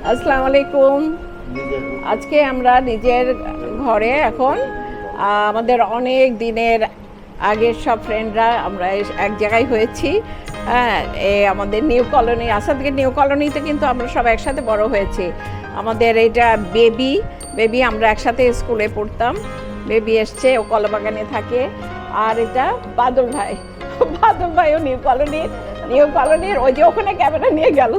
আসসালামু আলাইকুম। আজকে আমরা নিজের ঘরে এখন আমাদের অনেক দিনের আগের সব ফ্রেন্ডরা আমরা এক জায়গায় হয়েছি। হ্যাঁ, আমাদের নিউ কলোনি, আসাদকে নিউ কলোনিতে কিন্তু আমরা সব একসাথে বড় হয়েছি। আমাদের এটা বেবি আমরা একসাথে স্কুলে পড়তাম। বেবি এসছে, ও কলাবাগানে থাকে। আর এটা বাদল ভাইও নিউ কলোনির ওই যে ওখানে ক্যামেরা নিয়ে গেল।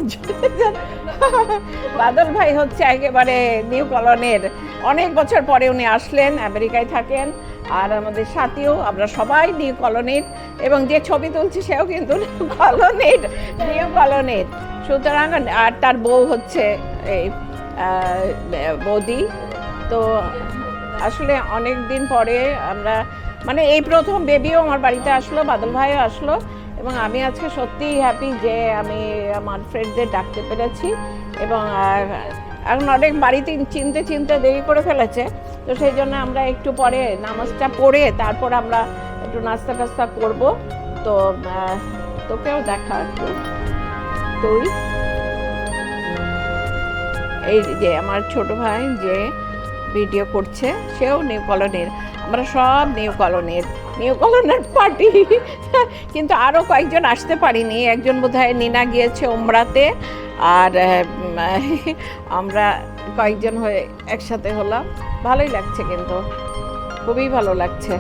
বাদল ভাই হচ্ছে একেবারে নিউ কলোনির, অনেক বছর পরে উনি আসলেন, আমেরিকায় থাকেন। আর আমাদের সাথেও আমরা সবাই নিউ কলোনির, এবং যে ছবি তুলছি সেও কিন্তু নিউ কলোনির। সুতরাং আর তার বউ হচ্ছে এই বৌদি। তো আসলে অনেক দিন পরে আমরা, মানে এই প্রথম বেবিও আমার বাড়িতে আসলো, বাদল ভাইও আসলো, এবং আমি আজকে সত্যিই হ্যাপি যে আমি আমার ফ্রেন্ডদের ডাকতে পেরেছি। এবং এখন অনেক বাড়িতে চিনতে দেরি করে ফেলেছে, তো সেই জন্য আমরা একটু পরে নামাজটা পড়ে তারপর আমরা একটু নাস্তা টাস্তা করবো। তো তোকেও দেখা একটু। তুই এই যে আমার ছোট ভাই যে ভিডিও করছে, সেও নিউ কলোনির। আমরা সব নিউ কলোনির পার্টি। কিন্তু আরও কয়েকজন আসতে পারিনি। একজন বোধহয় নিনা গিয়েছে ওমরাতে, আর আমরা কয়েকজন হয়ে একসাথে হলাম। ভালোই লাগছে, কিন্তু খুবই ভালো লাগছে।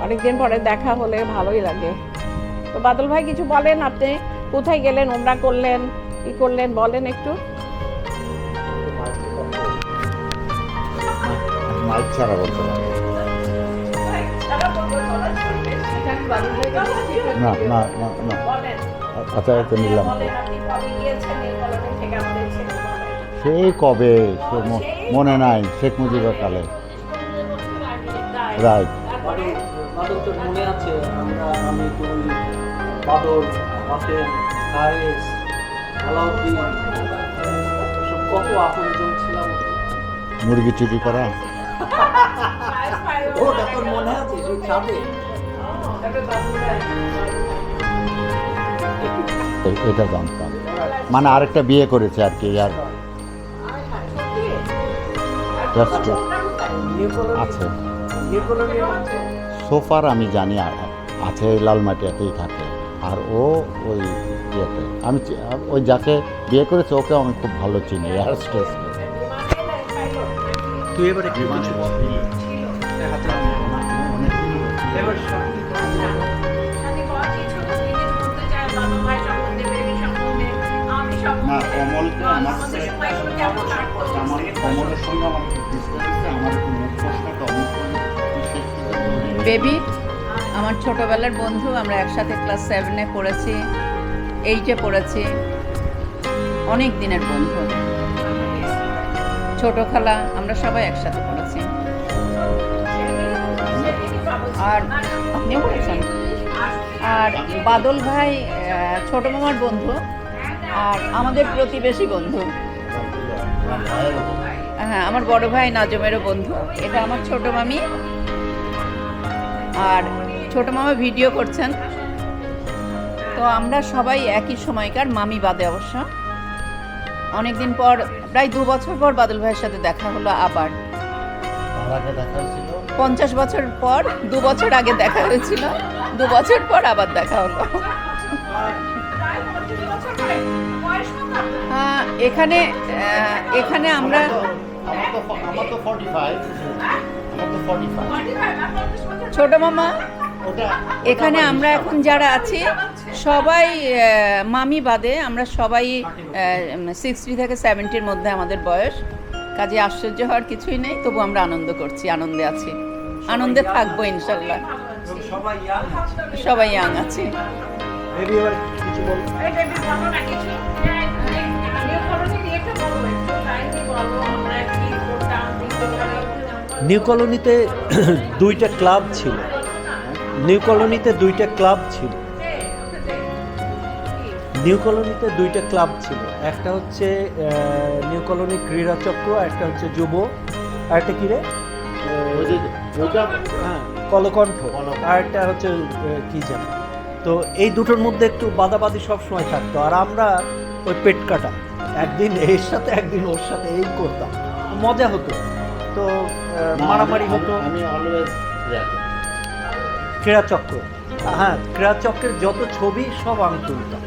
অনেকদিন পরে দেখা হলে ভালোই লাগে। তো বাদল ভাই কিছু বলেন, আপনি কোথায় গেলেন, ওমরা করলেন, কি করলেন বলেন একটু। মাইক ছাড়া বলতে না, আচ্ছা তো নিলাম। সেই কবে, মনে নাই, শেখ মুজিবের কালে। রাইট, বাদল তোর মনে আছে? আমি তুই, বাদল, বাফেন, হায়েস, আলাউদ্দিন, সব কত আপনজন ছিলাম। মুরগি চুরি করা, ওটা তোর মনে আছে? সেই ছাদে এটা জানতাম। মানে আরেকটা বিয়ে করেছে আর কি। আর আছে সোফার আমি জানি আছে, লালমাটিয়াতেই থাকে। আর ও ওই ইয়েতে, আমি ওই যাকে বিয়ে করেছে ওকেও আমি খুব ভালো চিনি। আর স্ট্রেস তুই এবারে কি বেবি আমার ছোটবেলার বন্ধু, আমরা একসাথে ক্লাস 7-এ পড়েছি, 8-এ পড়েছি, অনেক দিনের বন্ধু। ছোট খালা, আমরা সবাই একসাথে পড়েছি। আর আপনিও পড়েছেন। আর বাদল ভাই ছোট মামার বন্ধু, আর আমাদের প্রতিবেশী বন্ধু। হ্যাঁ, আমার বড় ভাই নাজমেরও বন্ধু। এটা আমার ছোট মামি, আর ছোট মামা ভিডিও করছেন। তো আমরা সবাই একই সময়কার, মামি বাদে অবশ্য। অনেকদিন পর, প্রায় 2 বছর পর বাদল ভাইয়ের সাথে দেখা হলো আবার। 50 বছর পর 2 বছর আগে দেখা হয়েছিল, 2 বছর পর আবার দেখা হলো। এখানে আমরা ছোট মামা, এখানে আমরা এখন যারা আছি সবাই মামি বাদে আমরা সবাই 60 থেকে 70-র মধ্যে আমাদের বয়স। কাজে আশ্চর্য হওয়ার কিছুই নেই। তবু আমরা আনন্দ করছি, আনন্দে আছি, আনন্দে থাকবো ইনশাল্লাহ। সবাই ইয়াং আছি। নিউ কলোনিতে 2টা ক্লাব ছিল। নিউ কলোনিতে 2টা ক্লাব ছিল। একটা হচ্ছে নিউ কলোনি ক্রীড়া চক্র, একটা হচ্ছে যুব, আর একটা কি রে, কলকণ্ঠ, আর একটা হচ্ছে কি জানি। তো এই দুটোর মধ্যে একটু বাদাবাদি সব সময় থাকতো। আর আমরা ওই পেট কাটা, একদিন এর সাথে একদিন ওর সাথে এই করতাম, মজা হতো। তো মারামারি হতো। আমি অলওয়েজ ক্রীড়াচক্র, হ্যাঁ ক্রীড়াচক্রের যত ছবি সব আমি তুলতাম।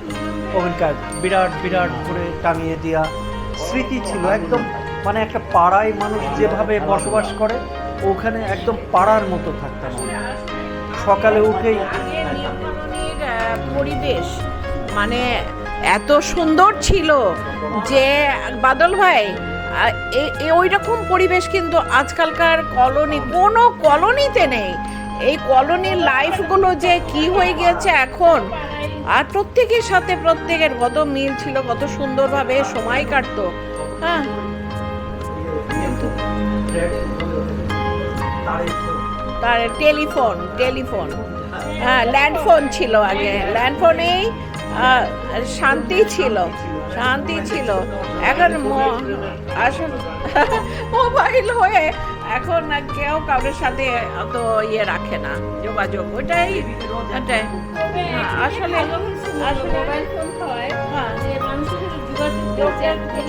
ওখানকার বিরাট বিরাট করে টাঙিয়ে দেওয়া স্মৃতি ছিল একদম, মানে একটা পাড়ায় মানুষ যেভাবে বসবাস করে ওখানে একদম পাড়ার মতো থাকতাম আমরা। সকালে উঠেই আগের নিয়মকানুনের পরিবেশ মানে এত সুন্দর ছিল যে বাদল ভাই ওই রকম পরিবেশ কিন্তু আজকালকার কোনো কলোনিতে নেই। এই কলোনির লাইফগুলো যে কি হয়ে গিয়েছে এখন, আর প্রত্যেকের সাথে প্রত্যেকের কত মিল ছিল, কত সুন্দরভাবে সময় কাটতো। হ্যাঁ, তার টেলিফোন হ্যাঁ, ল্যান্ডফোন ছিল আগে, ল্যান্ডফোনেই শান্তি ছিল। এখন আসলে মোবাইল হয়ে এখন কেউ কারোর সাথে অত ইয়ে রাখে না যোগাযোগ। ওটাই আসলে মোবাইল ফোন হয়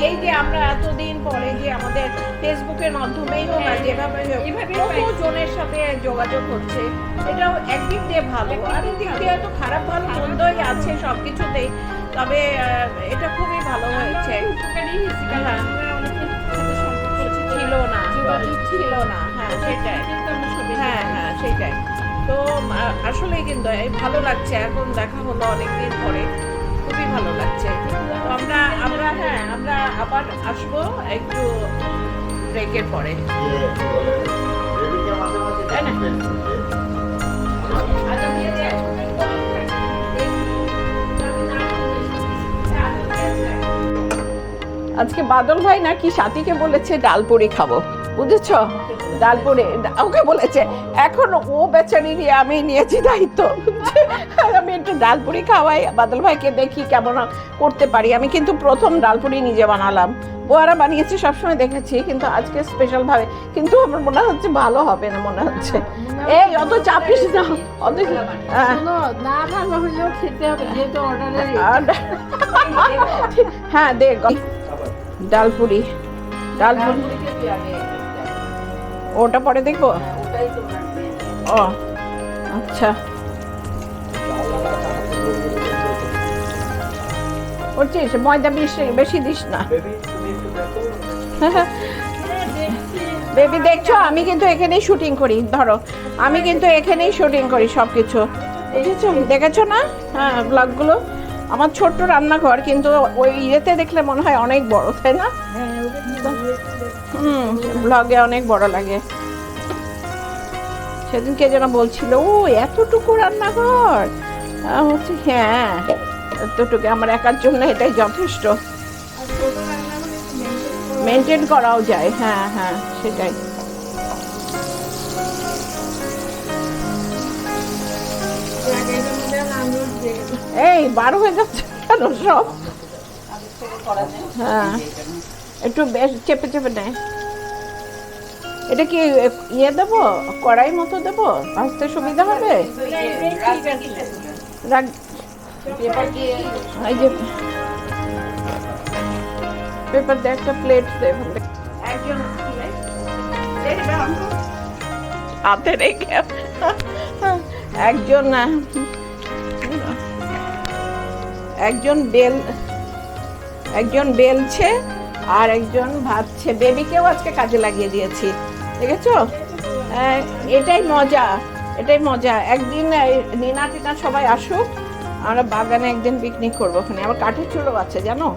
এই যে আমরা এতদিন পরে যে আমাদের ফেসবুকের মাধ্যমেই হোক আর যেভাবে কত জনের সাথে যোগাযোগ হচ্ছে, এটাও একদিক দিয়ে ভালো, আর দিক দিয়ে তো খারাপ ভালো মন্দই আছে সব কিছুতেই। তবে এটা খুবই ভালো হয়েছে। ছিল না হ্যাঁ সেটাই। তো আসলেই কিন্তু ভালো লাগছে, এখন দেখা হলো অনেকদিন পরে, খুবই ভালো লাগছে। তো আমরা আবার আসবো একটু ব্রেকের পরে। আজকে বাদল ভাই নাকি সাথীকে বলেছে ডালপুরি খাবো, বুঝেছ? ডালপুরি ওকে বলেছে। এখন ও বেচারি নিয়ে আমি নিয়েছি দায়িত্ব, আমি একটু ডালপুরি খাওয়াই বাদল ভাইকে, দেখি কেমন করতে পারি। আমি কিন্তু প্রথম ডালপুরি নিজে বানালাম, বউরা বানিয়েছে সবসময় দেখেছি, কিন্তু আজকে স্পেশাল ভাবে, কিন্তু আমার মনে হচ্ছে ভালো হবে না মনে হচ্ছে। এই অত চাপিস না, অত না ভালো হলেও খেতে হবে যেহেতু অর্ডারে। হ্যাঁ দেখ ডালপুরি ওটা পরে দেখবো। ও আচ্ছা, বলছিস ময়দা বেশি দিস না। বেবি দেখছো আমি কিন্তু এখানেই শুটিং করি, ধরো আমি কিন্তু এখানেই শুটিং করি সব কিছু, বুঝেছো? দেখেছো না? হ্যাঁ ব্লগগুলো আমার ছোট্ট রান্নাঘর, কিন্তু ওই ইয়েতে দেখলে মনে হয় অনেক বড়, তাই না? ব্লগে অনেক বড় লাগে। সেদিন কে যেন বলছিল ও এতটুকু রান্নাঘর, হচ্ছে হ্যাঁ এতটুকু আমার একার জন্য এটাই যথেষ্ট, মেনটেন করাও যায়। হ্যাঁ সেটাই। এই 12 হয়ে যাচ্ছে কেন সব? হ্যাঁ একটু বেশ চেপে নেয়। এটা কি ইয়ে দেবো, কড়াই মতো দেবো, ভাজতে সুবিধা হবে? পেপার দিয়ে একটা প্লেট দেব, হাতে রেখে একজন বেলছে আর একজন ভাজছে। বেবিকেও আজকে কাজে লাগিয়ে দিয়েছি, দেখেছো? এটাই মজা। একদিন নিনা টিনা সবাই আসুক, আমরা বাগানে একদিন পিকনিক করবো, ওখানে আবার কাঠের চুলো আছে জানো।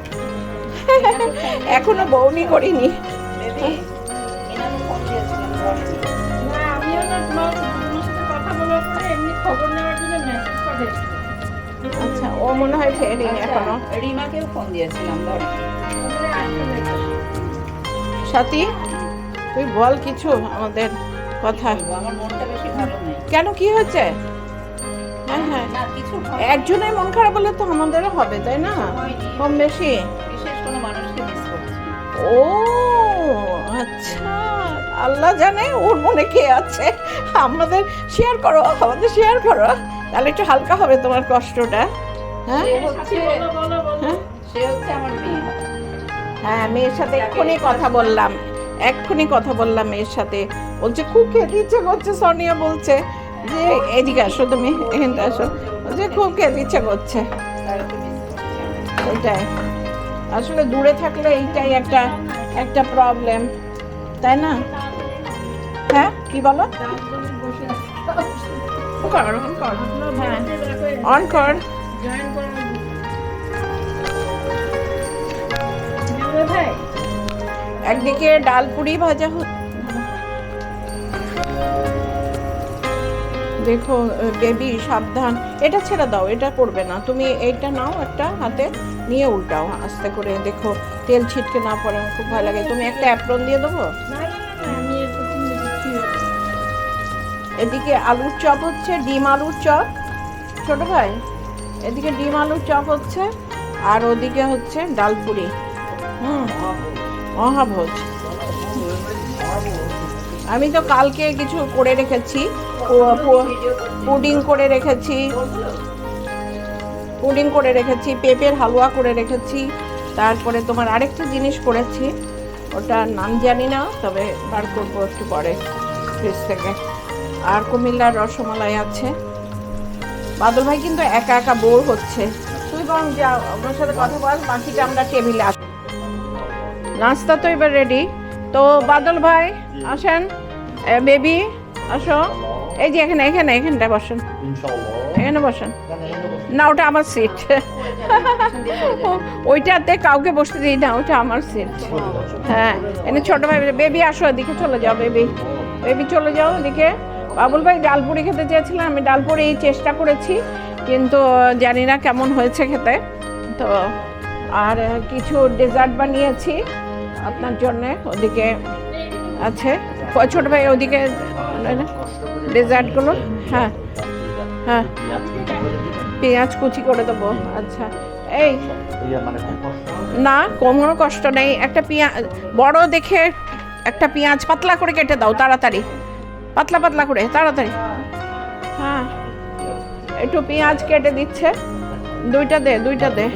এখনো বউনি করিনি। আচ্ছা ও মনে হয় ফেরেনি এখনো। রিমাকেও ফোন দিয়েছিলাম। সাথী তুই বল কিছু আমাদের কথা। আমার মনটা বেশি ভালো নেই। কেন, কি হয়েছে? হ্যাঁ না কিছু একজনের মন খারাপ হলে তো আমাদেরও হবে, তাই না? কম বেশি বিশেষ কোনো মানুষকে মিস করছি। ও আচ্ছা, আল্লাহ জানে ওর মনে কে আছে। আমাদের শেয়ার করো, তাহলে একটু হালকা হবে তোমার কষ্টটা। হ্যাঁ সে হচ্ছে আমার মেয়ে। হ্যাঁ, মেয়ের সাথে এক্ষুনি কথা বললাম, মেয়ের সাথে। বলছে খুব খেতে ইচ্ছে করছে, সোনিয়া বলছে যে এদিকে আসো, তুমি এখানটা আসো, বলছে খুব খেতে ইচ্ছে করছে। এটাই আসলে দূরে থাকলে এইটাই একটা প্রবলেম, তাই না? হ্যাঁ, কি বলো? অন কর। একদিকে ডাল পুরি ভাজা দেখো বেবি, সাবধান, এটা ছেড়ে দাও, এটা করবে না। তুমি এইটা নাও, একটা হাতে নিয়ে উল্টাও আস্তে করে, দেখো তেল ছিটকে না পড়ে, আমার খুব ভয় লাগে। তুমি একটা অ্যাপ্রন দিয়ে দেবো। এদিকে আলুর চপ হচ্ছে, ডিম আলুর চপ, ছোট ভাই। এদিকে ডিম আলুর চপ হচ্ছে, আর ওদিকে হচ্ছে ডাল পুরি। মহাভোজ। আমি তো কালকে কিছু করে রেখেছি, পুডিং করে রেখেছি, পেঁপের হালুয়া করে রেখেছি, তারপরে তোমার আরেকটা জিনিস করেছি, ওটার নাম জানি না, তবে বার করবো একটু পরে ফ্রিজ থেকে। আর কুমিল্লার রসমালাই আছে। বাদল ভাই কিন্তু একা একা বোর হচ্ছে, তুই বরং যাও, আপনার সাথে কথা বল, বাকিটা আমরা টেবিলে আস। নাস্তা তো এবার রেডি। তো বাদল ভাই আসেন, বেবি আসো, এই যে এখানটায় বসেন, এখানে বসেন না, ওটা আমার সিট। ওইটাতে কাউকে বসতে দিই না, ওটা আমার সিট। হ্যাঁ, এনে ছোট ভাই, বেবি আসো, এদিকে চলে যাও, বেবি চলে যাও এদিকে। বাবুল ভাই ডালপুরি খেতে চেয়েছিলাম, আমি ডালপুরি চেষ্টা করেছি, কিন্তু জানি না কেমন হয়েছে খেতে। তো আর কিছু ডেজার্ট বানিয়েছি আপনার জন্যে, ওদিকে আছে ছোট ভাই, ওদিকে ডেজার্টগুলো। হ্যাঁ, পেঁয়াজ কুচি করে দেবো। আচ্ছা, এই না, কোনো কষ্ট নেই, একটা পেঁয়াজ বড় দেখে একটা পেঁয়াজ পাতলা করে কেটে দাও, তাড়াতাড়ি, পাতলা করে তাড়াতাড়ি। হ্যাঁ, একটু পেঁয়াজ কেটে দিচ্ছে, দুইটা দে,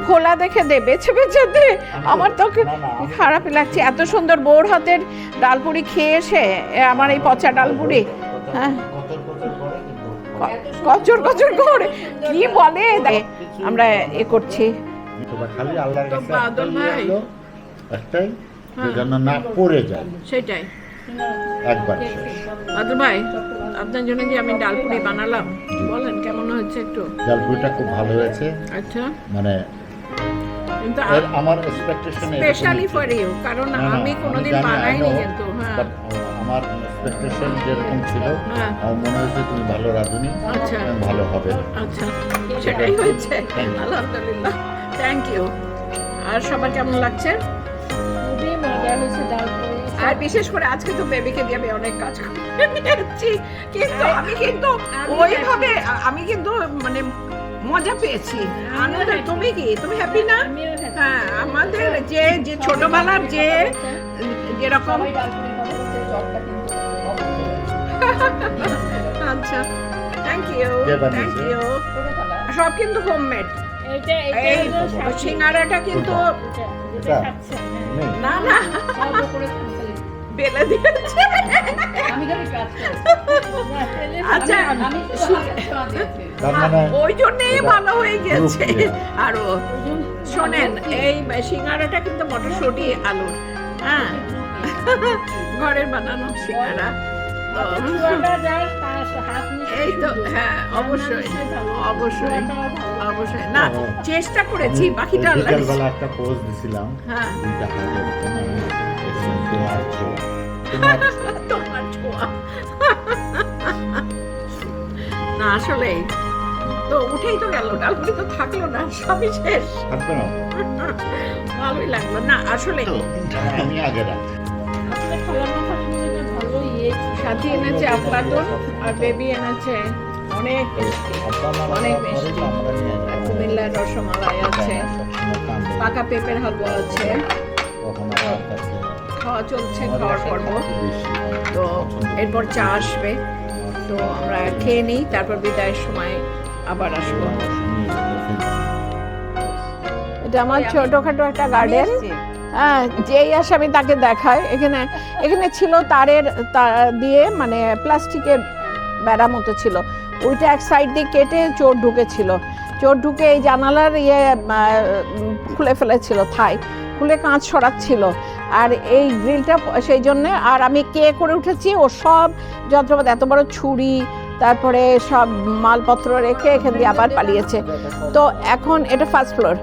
খোলা দেখে দে, বেছে দে। আমার তো খারাপ লাগছে, এত সুন্দর বোর হাতের ডালপুরি খেয়ে এসে আমার এই পচা ডালপুরি। হ্যাঁ, কচর করে কি বলে, আমরা এ করছি। একটাই যেন না পড়ে যায়, সেটাই। একবার বাদল ভাই, আপনার জন্য যে আমি ডালপুরি বানালাম, বলেন কেমন হয়েছে একটু? ডালপুরিটা খুব ভালো হয়েছে। আচ্ছা, মানে কিন্তু আমার এক্সপেকটেশন স্পেশালি ফর ইউ, কারণ আমি কোনোদিন বানাইনি, কিন্তু হ্যাঁ আমার এক্সপেকটেশন যেরকম ছিল, আমার মনে হয়েছে তুমি ভালো রাঁধুনি, আচ্ছা ভালো হবে। আচ্ছা, সেটাই হয়েছে, আলহামদুলিল্লাহ, থ্যাংক ইউ। আর সবার কেমন লাগছে? খুবই মজা হয়েছে ডালপুরি। আর বিশেষ করে আজকে তো বেবিকে দিয়ে আমি অনেক কাজ করেছি, কিন্তু ওইভাবে আমি কিন্তু মানে মজা পেয়েছি, আনন্দ। তুমি হ্যাপি না? হ্যাঁ, আমাদের যে ছোটবেলার যেরকম। আচ্ছা, থ্যাংক ইউ। সব কিন্তু হোমমেড। এই সিঙ্গারাটা কিন্তু না বেলে দিয়েছে। আচ্ছা, ওই জন্যই ভালো হয়ে গেছে। আরো শোনেন, এই সিঙ্গারাটা কিন্তু মটরশুঁটি আলুর, হ্যাঁ, ঘরের বানানো সিঙ্গারা। এই তো, হ্যাঁ, অবশ্যই না, চেষ্টা করেছি, বাকিটা বিকেলবেলা একটা পোস্ট দিছিলাম, হ্যাঁ, তোমার ছোঁয়া। না আসলে তো উঠেই তো গেল, ডালপুরি তো থাকলো না, সবই শেষ। ভালোই লাগলো না আসলে। আমি আগে রাখছি। সাথী এনেছে আফলাতুন, আর বেবি এনেছে অনেক মিষ্টি। কুমিল্লার রসমালাই আছে, পাকা পেঁপের হালুয়া আছে, খাওয়া চলছে, খাওয়ার পর্ব। তো এরপর চা আসবে, তো আমরা খেয়ে নিই, তারপর বিদায়ের সময় আবার আসবো। এটা আমার ছোটখাটো একটা গার্ডেন, যেই আসে আমি তাকে দেখাই। এখানে এখানে ছিল তারের দিয়ে মানে প্লাস্টিকের বেড়া মতো ছিল, ওইটা এক সাইড দিয়ে কেটে চোর ঢুকেছিল। চোর ঢুকে এই জানালার খুলে ফেলেছিল, খুলে কাঁচ সরাচ্ছিল। আর এই গ্রিলটা সেই জন্যে, আর আমি করে উঠেছি ও সব যন্ত্রপাতি, এত বড় ছুরি, তারপরে সব মালপত্র রেখে এখান দিয়ে আবার পালিয়েছে। তো এখন এটা ফার্স্ট ফ্লোর,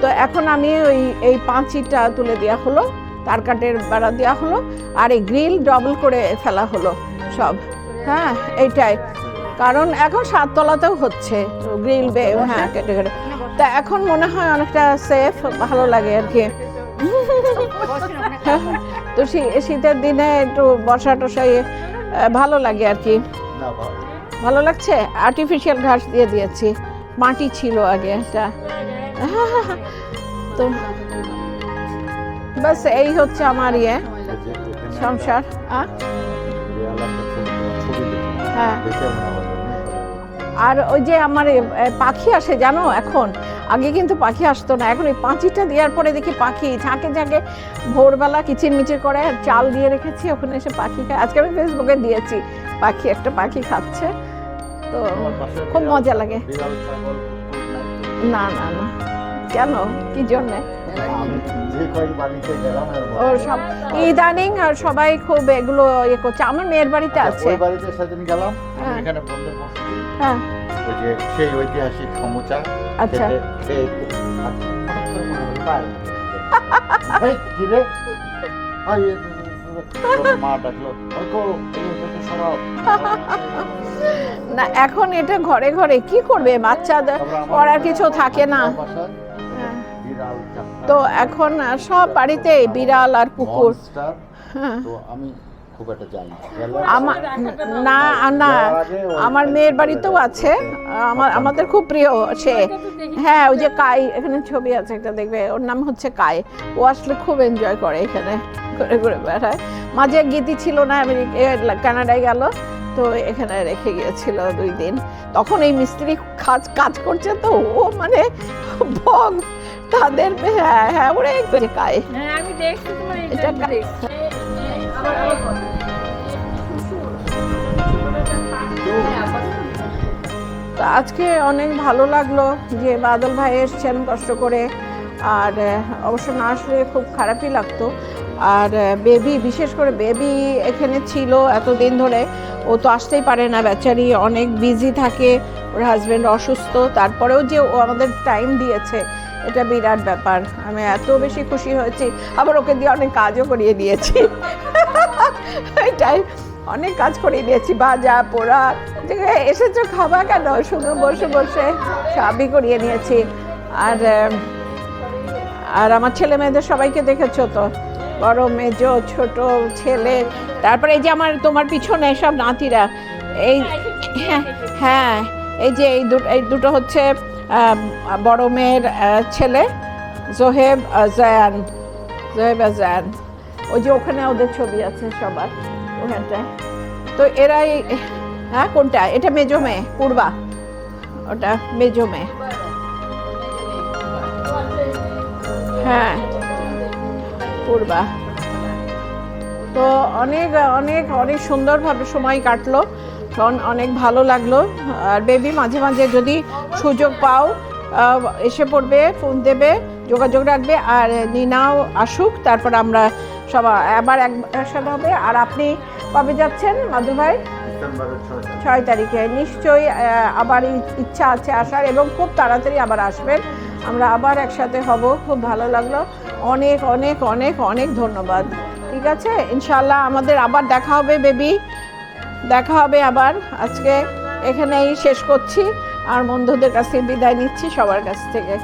তো এখন আমি এই পাঁচিটা তুলে দেওয়া হলো, তার কাঠের বেড়া দেওয়া হলো, আর এই গ্রিল ডবল করে ফেলা হলো সব। হ্যাঁ এইটাই কারণ এখন 7 তলাতেও হচ্ছে গ্রিল হ্যাঁ কেটে কেটে। তা এখন মনে হয় অনেকটা সেফ, ভালো লাগে আর কি। তো শীতের দিনে একটু বর্ষা টসা ভালো লাগে আর কি, ভালো লাগছে। আর্টিফিশিয়াল ঘাস দিয়ে দিয়েছি, মাটি ছিল আগে একটা। তো বাস এই হচ্ছে আমার সংসার। হ্যাঁ, আর ওই যে আমার পাখি আসে জানো এখন, আগে কিন্তু পাখি আসতো না, এখন এই পাঁচিটা দেওয়ার পরে দেখি পাখি ঝাঁকে ঝাঁকে ভোরবেলা কিচিরমিচির করে। চাল দিয়ে রেখেছি, ওখানে এসে পাখি খায়। আজকে আমি ফেসবুকে দিয়েছি একটা পাখি খাচ্ছে, তো খুব মজা লাগে। না না না, কেন, কি জন্যে? ও সব ইদানিং আর সবাই খুব এগুলো করছে। আমার মেয়ের বাড়িতে আছে, সেদিন গেলাম এখানে বন্ধের মধ্যে, হ্যাঁ ওই যে সেই ঐতিহাসিক সমুচা। আচ্ছা মা ডাকলো না, এখন এটা ঘরে ঘরে কি করবে, বাচ্চাদের করার কিছু থাকে না। তো এখন সব বাড়িতে বিড়াল আর কুকুর। তো আমি খুব একটা জানি না না, আমার মেয়ের বাড়িতেও আছে, আমাদের খুব প্রিয় সে। হ্যাঁ, ওই যে কাই, এখানে ছবি আছে একটা, দেখবে, ওর নাম হচ্ছে কাই। ও আসলে খুব এনজয় করে, এখানে ঘুরে ঘুরে বেড়ায়। মাঝে গীতি ছিল না, কানাডায় গেল, তো এখানে রেখে গিয়েছিল 2 দিন। তখন এই মিস্ত্রি কাজ করছে, তো ও মানে ভগ তাদের। হ্যাঁ হ্যাঁ, ওরা কায়। আমি দেখছি তোমার এটা তো আজকে অনেক ভালো লাগলো যে বাদল ভাই এসছেন কষ্ট করে, আর অবশ্য না আসলে খুব খারাপই লাগতো। আর বেবি, বিশেষ করে বেবি এখানে ছিল এতদিন ধরে, ও তো আসতেই পারে না, বেচারি অনেক বিজি থাকে, ওর হাজব্যান্ড অসুস্থ, তারপরেও যে ও আমাদের টাইম দিয়েছে, এটা বিরাট ব্যাপার। আমি এত বেশি খুশি হয়েছি, আবার ওকে দিয়ে অনেক কাজও করিয়ে দিয়েছি। এটাই, অনেক কাজ করিয়ে দিয়েছি, ভাজা পোড়া, এসেছো খাবা কেন, শুধু বসে বসে সবই করিয়ে নিয়েছি। আর আমার ছেলে মেয়েদের সবাইকে দেখেছো তো, বড় মেজো ছোট ছেলে, তারপরে এই যে তোমার পিছনে সব নাতিরা, এই হ্যাঁ এই যে এই দুটো হচ্ছে বড় মেয়ের ছেলে, জোহেব জায়ান, ওই যে ওখানে ওদের ছবি আছে সবার ওখানটায়। তো এরাই, হ্যাঁ কোনটা, এটা মেজো মেয়ে পূর্বা, ওটা মেজো মেয়ে। হ্যাঁ পূর্বা। তো অনেক অনেক অনেক সুন্দরভাবে সময় কাটলো, অনেক ভালো লাগলো। আর বেবি মাঝে মাঝে যদি সুযোগ পাও এসে পড়বে, ফোন দেবে, যোগাযোগ রাখবে। আর নিনাও আসুক, তারপর আমরা সবাই আবার একসাথে হবে। আর আপনি কবে যাচ্ছেন মাধু ভাই? 6 তারিখে। নিশ্চয়ই আবার ইচ্ছা আছে আসার, এবং খুব তাড়াতাড়ি আবার আসবেন, আমরা আবার একসাথে হব। খুব ভালো লাগলো, অনেক অনেক অনেক অনেক ধন্যবাদ। ঠিক আছে, ইনশাল্লাহ আমাদের আবার দেখা হবে বেবি, দেখা হবে আবার। আজকে এখানেই শেষ করছি, আর বন্ধুদের কাছ থেকে বিদায় নিচ্ছি, সবার কাছ থেকে।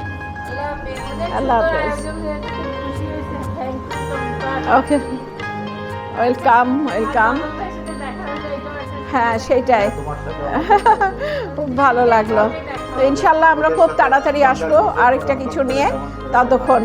আল্লাহ হাফেজ। ওকে, ওয়েলকাম ওয়েলকাম। হ্যাঁ সেইটাই, খুব ভালো লাগলো। তো ইনশাল্লাহ আমরা খুব তাড়াতাড়ি আসবো আরেকটা কিছু নিয়ে, ততক্ষণ